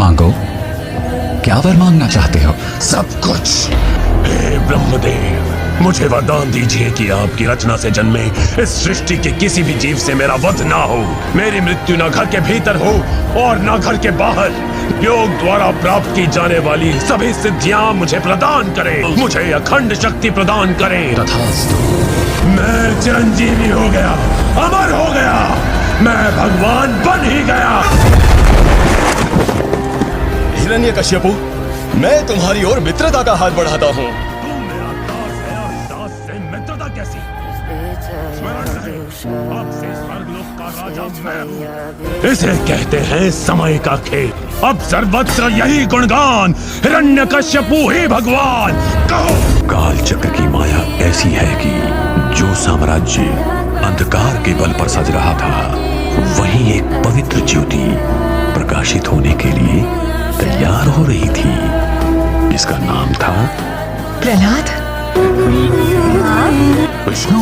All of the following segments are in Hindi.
मांगो। क्या वर मांगना चाहते हो? सब कुछ। हे ब्रह्मदेव, मुझे वरदान दीजिए कि आपकी रचना से जन्मे इस सृष्टि के किसी भी जीव से मेरा वध ना हो, मेरी मृत्यु न घर के भीतर हो और न घर के बाहर। योग द्वारा प्राप्त की जाने वाली सभी सिद्धियां मुझे प्रदान करें, मुझे अखंड शक्ति प्रदान करें। तथास्तु। मैं चिरंजीवी हो गया, अमर हो गया, मैं भगवान बन ही गया। हिरण्यकश्यपु, मैं तुम्हारी ओर मित्रता का हाथ बढ़ाता हूँ। तू मेरा दास है और दास से मित्रता कैसी? स्मरण रहे, आपसे स्वर्गलोक का राजा मैं हूँ। इसे कहते हैं समय का खेल। अब सर्वत्र यही गुणगान, हिरण्यकश्यपु ही भगवान। कहो। काल चक्र की माया ऐसी है कि जो साम्राज्य अंधकार के बल पर सज रहा था, वहीं एक पवित्र ज्योति प्रकाशित होने के लिए तैयार हो रही थी, जिसका नाम था प्रहलाद। विष्णु।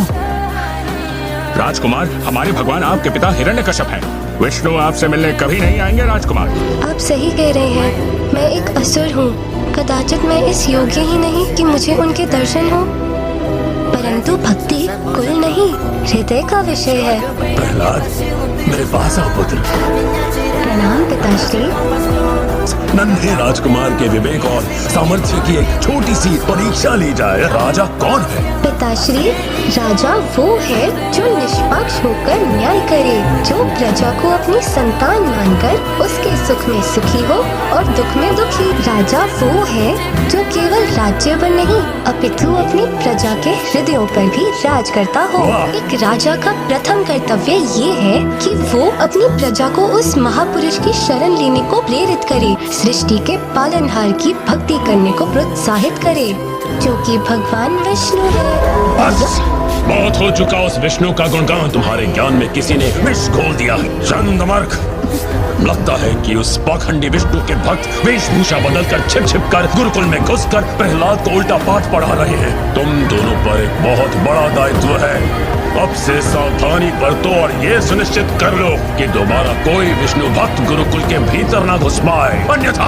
राजकुमार, हमारे भगवान आपके पिता हिरण्यकश्यप हैं। विष्णु आपसे मिलने कभी नहीं आएंगे राजकुमार। आप सही कह रहे हैं, मैं एक असुर हूँ। कदाचित मैं इस योग्य ही नहीं कि मुझे उनके दर्शन हो, परंतु भक्ति कुल नहीं, हृदय का विषय है। प्रहलाद, मेरे पास आओ पुत्र। प्रणाम पिताश्री। नन्हे राजकुमार के विवेक और सामर्थ्य की एक छोटी सी परीक्षा ली जाए। राजा कौन है? पिताश्री, राजा वो है जो निष्पक्ष होकर न्याय करे, जो प्रजा को अपनी संतान मानकर उसके सुख में सुखी हो और दुख में दुखी। राजा वो है जो केवल राज्य पर नहीं अपितु अपनी प्रजा के हृदयों पर भी राज करता हो। एक राजा का प्रथम कर्तव्य ये है कि वो अपनी प्रजा को उस महापुरुष की शरण लेने को प्रेरित करे, सृष्टि के पालनहार की भक्ति करने को प्रोत्साहित करे, जो कि भगवान विष्णु है। बस, बहुत हो चुका उस विष्णु का गुणगान। तुम्हारे ज्ञान में किसी ने विष घोल दिया। चंद्रमर्क, लगता है कि उस पाखंडी विष्णु के भक्त वेशभूषा बदलकर छिप छिप कर गुरुकुल में घुसकर प्रहलाद को उल्टा पाठ पढ़ा रहे हैं। तुम दोनों पर एक बहुत बड़ा दायित्व है। अब से सावधानी बरतो और ये सुनिश्चित कर लो कि दोबारा कोई विष्णु भक्त गुरुकुल के भीतर ना घुस पाए, अन्यथा